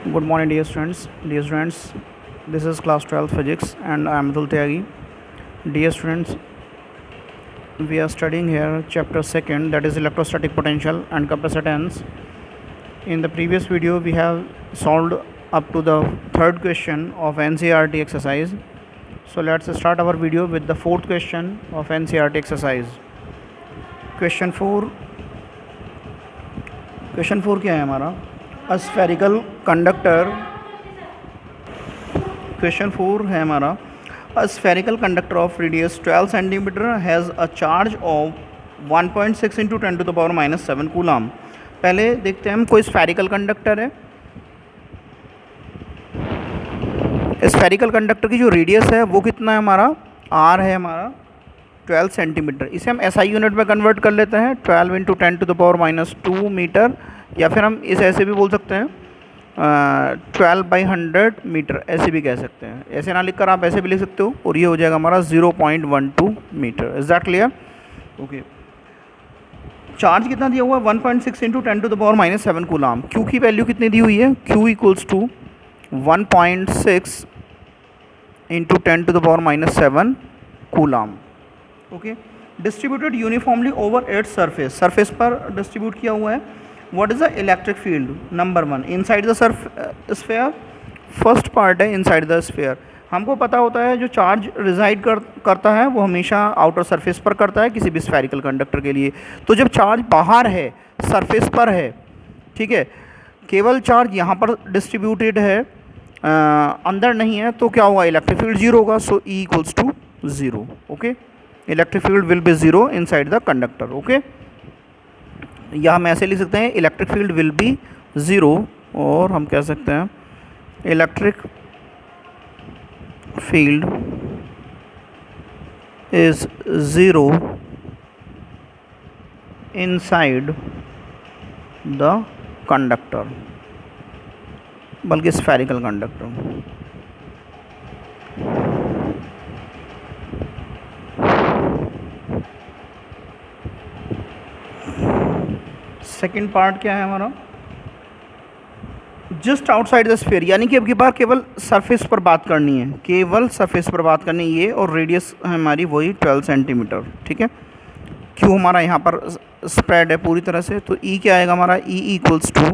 Good morning, dear students. Dear students, this is class 12 physics, and I am Atul Tyagi. Dear students, we are studying here chapter second, that is electrostatic potential and capacitance. In the previous video, we have solved up to the third question of NCERT exercise. So let's start our video with the fourth question of NCERT exercise. Question 4 क्या है हमारा? A spherical conductor. Question 4 है हमारा. A spherical conductor of radius 12 centimeter has a charge of 1.6 into 10 to the power minus 7 coulomb. पहले देखते हैं हम कोई स्फेरिकल कंडक्टर है. स्फेरिकल कंडक्टर की जो रेडियस है वो कितना है हमारा? r है हमारा 12 सेंटीमीटर. इसे हम SI यूनिट में कन्वर्ट कर लेते हैं. 12 into 10 to the power minus 2 metre, या फिर हम इसे ऐसे भी बोल सकते हैं 12/100 मीटर, ऐसे भी कह सकते हैं. ऐसे ना लिखकर आप ऐसे भी लिख सकते हो, और ये हो जाएगा हमारा 0.12 metre. Is that clear? Okay. Charge कितना दिया हुआ है? 1.6 into 10 to the power minus 7 coulomb. Q की वैल्यू कितनी दी हुई है? Q equals to 1.6 into 10 to the power minus 7 coulomb. Okay. Distributed uniformly over at surface. Surface पर डिस्ट्रीब्यूट किया हुआ है. What is the electric field? Number 1 inside the sphere. First part है इनसाइड द स्फीयर. हमको पता होता है जो चार्ज रिजाइड करता है वो हमेशा आउटर सरफेस पर करता है किसी भी स्फेरिकल कंडक्टर के लिए. तो जब चार्ज बाहर है, सरफेस पर है, ठीक है, केवल चार्ज यहाँ पर डिस्ट्रीब्यूटेड है, अंदर नहीं है, तो क्या होगा? इलेक्ट्रिक फील्ड जीरो होगा. So E equals to zero. Okay. Electric field will be zero inside the conductor. Okay. या हम ऐसे लिख सकते हैं electric field will be zero, और हम कह सकते हैं electric field is zero inside the conductor, बल्कि स्फेरिकल कंडक्टर. सेकेंड पार्ट क्या है हमारा? जस्ट आउटसाइड द स्फीयर, यानी कि अब की बार केवल सरफेस पर बात करनी है, केवल सरफेस पर बात करनी है ये, और रेडियस हमारी वही 12 सेंटीमीटर. ठीक है. क्यू हमारा यहाँ पर स्प्रेड है पूरी तरह से, तो ई क्या आएगा हमारा? E equals to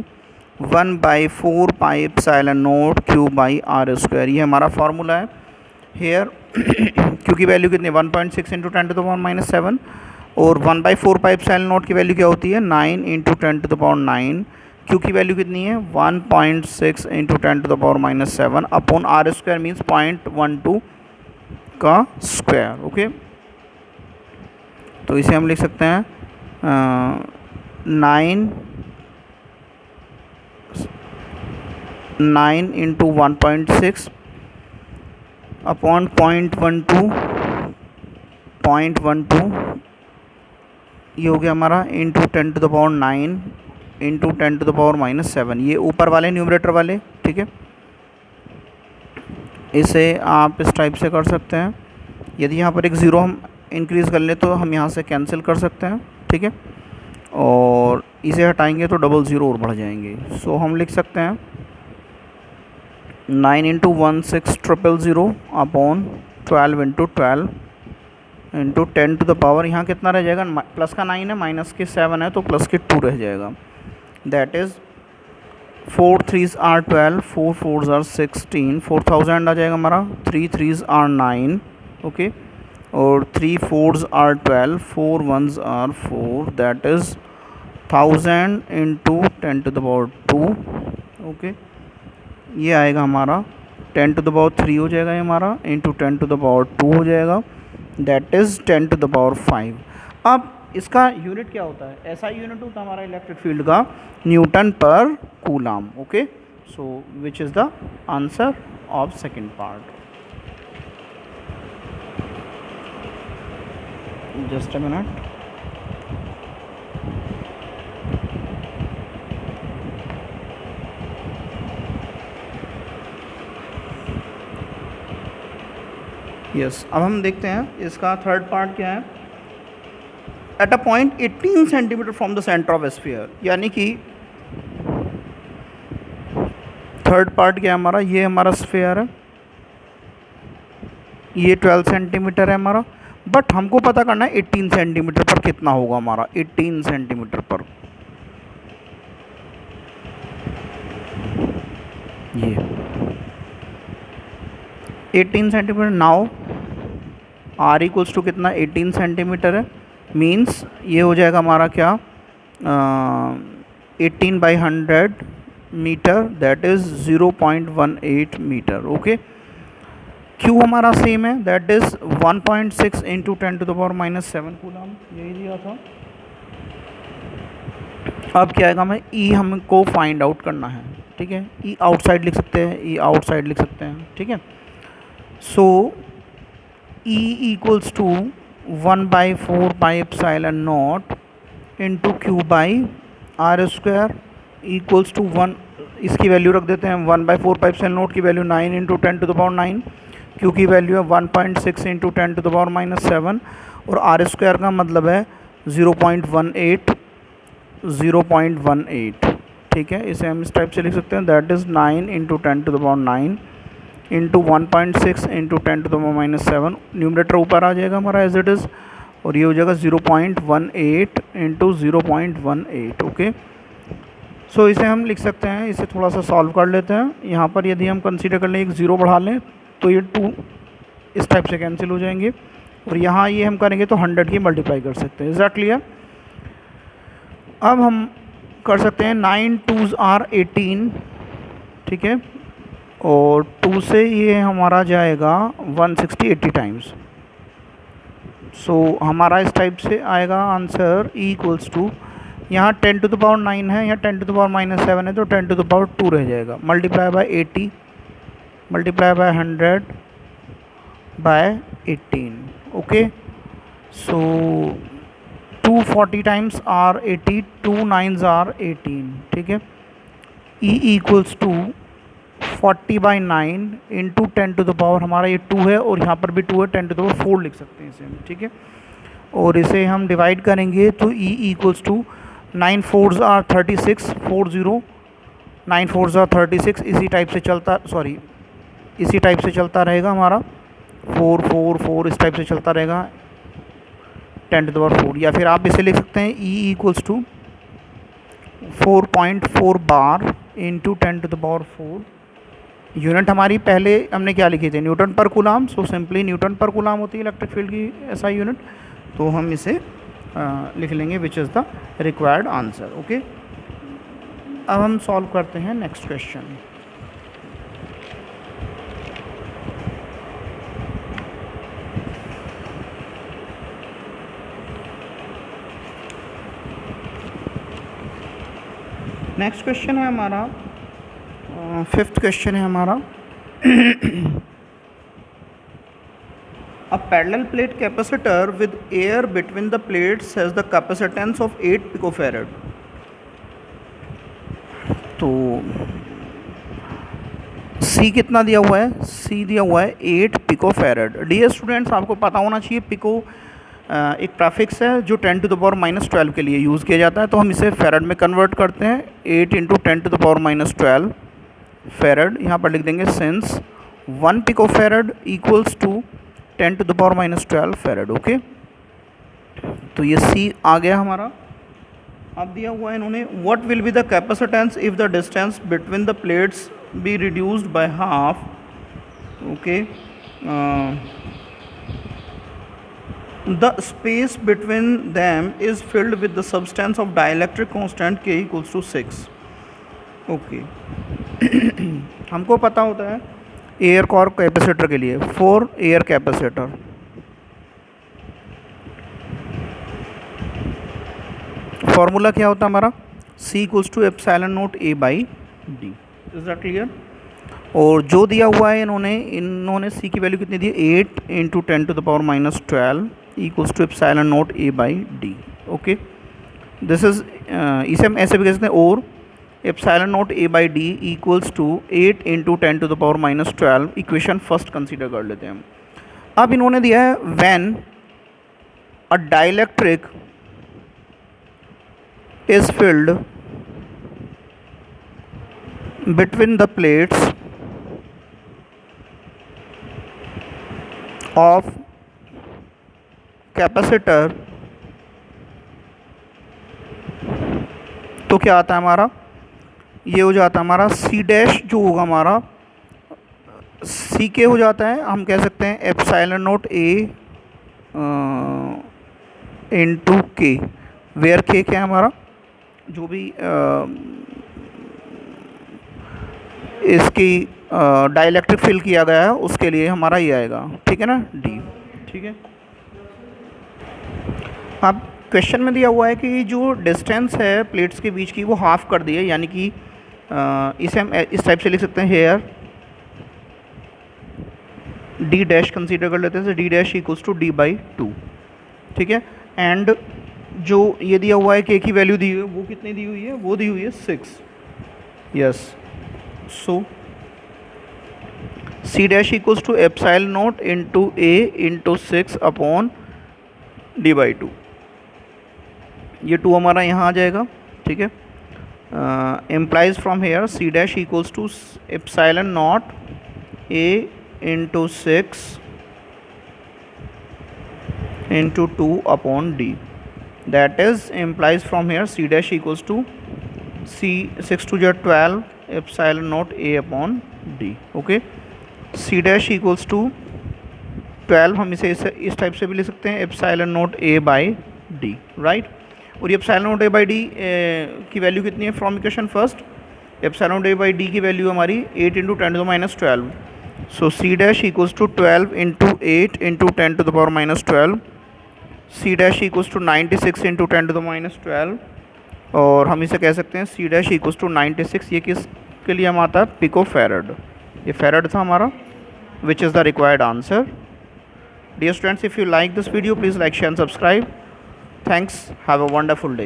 1/4 pi epsilon naught Q by R square. ये हमारा फार्मूला है. हेयर क्यू की वैल्यू कितनी? 1.6 into 10 to the power minus 7, और 1/4 पाई एप्सिलॉन नॉट की वैल्यू क्या होती है? 9 into 10 to the power 9. Q की वैल्यू कितनी है? 1.6 into 10 to the power minus 7 upon R square means 0.12 का स्क्वायर. ओके. तो इसे हम लिख सकते हैं 9 इंटू 1.6 अपॉन 0.12 ये हो गया हमारा into 10 to the power 9 into 10 to the power minus 7. ये ऊपर वाले न्यूमरेटर वाले. ठीक है. इसे आप इस टाइप से कर सकते हैं. यदि यहाँ पर एक ज़ीरो हम इंक्रीज़ कर लें तो हम यहाँ से कैंसिल कर सकते हैं. ठीक है. और इसे हटाएंगे तो डबल ज़ीरो और बढ़ जाएंगे. सो हम लिख सकते हैं 9 into 1600 upon 12 into 12 into 10 to the power, यहाँ कितना रह जाएगा? प्लस का 9 है, माइनस के 7 है, तो प्लस के 2 रह जाएगा. That is 4 3s are 12, 4 4s are 16, 4000 आ जाएगा हमारा. 3 3s are 9. ओके. और 3 4s are 12, 4 1s are 4, that is 1000 into 10 to the power 2. Okay. ये आएगा हमारा 10 टू द पावर 3 हो जाएगा ये हमारा, इंटू 10 टू द पावर 2 हो जाएगा, that is 10 to the power 5. अब इसका यूनिट क्या होता है? ऐसा यूनिट होता है हमारा इलेक्ट्रिक फील्ड का न्यूटन पर coulomb. Okay. So which is the answer of second part. Just a minute. Yes. अब हम देखते हैं इसका थर्ड पार्ट क्या है. At a point 18 centimetre from the centre of sphere, यानी कि थर्ड पार्ट क्या है हमारा, ये हमारा स्फेयर है, ये 12 सेंटीमीटर है हमारा, बट हमको पता करना है 18 सेंटीमीटर पर कितना होगा हमारा, 18 सेंटीमीटर पर ये 18 centimetre. Now R equals to कितना, 18 सेंटीमीटर है, मीन्स ये हो जाएगा हमारा क्या, 18/100 metre, that is 0.18 metre. Okay, Q हमारा सेम है, दैट इज़ 1.6 इंटू 10⁻⁻7 कूलम, यही दिया था। अब क्या आएगा, हमें ई हमको फाइंड आउट करना है, ठीक है। ई आउटसाइड लिख सकते हैं, ई आउटसाइड लिख सकते हैं, ठीक है। So E equals to 1/4πε0 into Q by R square equals to 1, इसकी वैल्यू रख देते हैं 1/4πε0 की वैल्यू 9 इंटू 10⁻9, क्यू की वैल्यू है 1.6 इंटू 10⁻⁻7 और आर स्क्वायर का मतलब है 0.18, ठीक है। इसे हम इस टाइप से लिख सकते हैं, that is 9 into 10⁻9 into 1.6 into 10⁻⁻7, numerator ऊपर आ जाएगा हमारा एज इट इज़, और ये हो जाएगा 0.18 इंटू 0.18। ओके, सो इसे हम लिख सकते हैं, इसे थोड़ा सा सॉल्व कर लेते हैं। यहाँ पर यदि हम कंसीडर कर लें एक ज़ीरो बढ़ा लें तो ये 2 इस टाइप से कैंसिल हो जाएंगे, और यहाँ ये हम करेंगे तो 100 की मल्टीप्लाई कर सकते हैं। Is that clear? अब हम कर सकते हैं 9 2s आर 18, ठीक है, और 2 से ये हमारा जाएगा 160 80 टाइम्स। सो हमारा इस टाइप से आएगा आंसर ई इक्वल्स टू, यहाँ 10⁻9 है, यहाँ 10⁻⁻7 है, तो 10⁻2 रह जाएगा, multiply by 80 multiply by 100 by 18। Okay, so 240 times are 80, 2 9s are 18, ठीक है। ई इक्वल्स टू 40/9 इंटू 10⁻, हमारा ये 2 है और यहाँ पर भी 2 है, 10⁻4 लिख सकते हैं इसे हम, ठीक है। और इसे हम डिवाइड करेंगे तो E equals to 9 4s are 36, 40 9 4s are 36, इसी टाइप से चलता रहेगा हमारा, 4 4 4 इस टाइप से चलता रहेगा 10⁻4, या फिर आप इसे लिख सकते हैं ई इक्वल्स टू 4.4 बार इंटू 10⁻4। यूनिट हमारी पहले हमने क्या लिखी थी, newton per coulomb, so simply newton per coulomb होती है इलेक्ट्रिक फील्ड की ऐसा यूनिट, तो हम इसे लिख लेंगे which is the required answer. Okay, अब हम सॉल्व करते हैं नेक्स्ट क्वेश्चन। नेक्स्ट क्वेश्चन है हमारा, 5th क्वेश्चन है हमारा। A parallel plate capacitor with air between the plates has the capacitance of 8 picofarad. तो C कितना दिया हुआ है, C दिया हुआ है 8 पिकोफेरेड। डियर स्टूडेंट्स, आपको पता होना चाहिए पिको एक प्रीफिक्स है जो 10⁻⁻12 के लिए यूज़ किया जाता है, तो हम इसे फेरेड में कन्वर्ट करते हैं, 8 इंटू 10⁻⁻12 फेरेड। यहाँ पर लिख देंगे since 1 picofarad equals to 10⁻⁻12 farad. Okay, तो ये सी आ गया हमारा। अब दिया हुआ है इन्होंने, what will be the capacitance if the distance between the plates be reduced by half. Okay, the space between them is filled with the substance of dielectric constant के इक्वल्स टू 6। ओके, हमको पता होता है air core capacitor के लिए, for air capacitor formula क्या होता है हमारा, C equals to ε0 A/d। Is that clear? और जो दिया हुआ है इन्होंने C की वैल्यू कितनी दी, 8 into 10⁻12 equals to ε0 A/d। Okay, this is, इसे हम ऐसे भी कह सकते हैं, और ε0 A/d equals to 8 into 10⁻12, equation first consider कर लेते हैं हम। अब इन्होंने दिया है when a dielectric is filled between the plates of capacitor, तो क्या आता है हमारा, ये हो जाता है हमारा सी डैश, जो होगा हमारा सी के हो जाता है, हम कह सकते हैं एप्सिलॉन नॉट ए इनटू के, वेयर के क्या है हमारा, जो भी इसकी डाइलेक्ट्रिक फिल किया गया है उसके लिए हमारा ये आएगा, ठीक है ना, डी। ठीक है, अब क्वेश्चन में दिया हुआ है कि जो डिस्टेंस है प्लेट्स के बीच की वो हाफ कर दी है, यानी कि इसे हम इस टाइप से लिख सकते हैं, हेयर डी डैश कंसीडर कर लेते हैं, D dash equals to D by two. ठीक है, एंड जो ये दिया हुआ है के की वैल्यू दी हुई है वो कितनी दी हुई है, वो दी हुई है 6। Yes, so C dash equals to epsilon naught into A into 6 upon D by two, ये 2 हमारा यहाँ आ जाएगा। ठीक है, implies from here c dash equals to epsilon naught a into 6 into 2 upon d, that is implies from here c dash equals to c 6 to 12 epsilon naught a upon d। Okay, c dash equals to 12, हम इसे इस type से भी लिख सकते हैं, epsilon naught a by D, right. और ये epsilon naught a by D की वैल्यू कितनी है from equation first, epsilon naught a by D की वैल्यू हमारी 8 into 10 to the minus 12, so C dash equals to 12 into 8 into 10 to the power minus 12, C dash equals to 96 into 10 to the minus 12, और हम इसे कह सकते हैं सी dash equals to 96, ये किस के लिए हम आता है, पिको फैरड, ये फैरड था हमारा, which is the required answer. Dear students, if you like this video, please like, share and subscribe. Thanks. Have a wonderful day.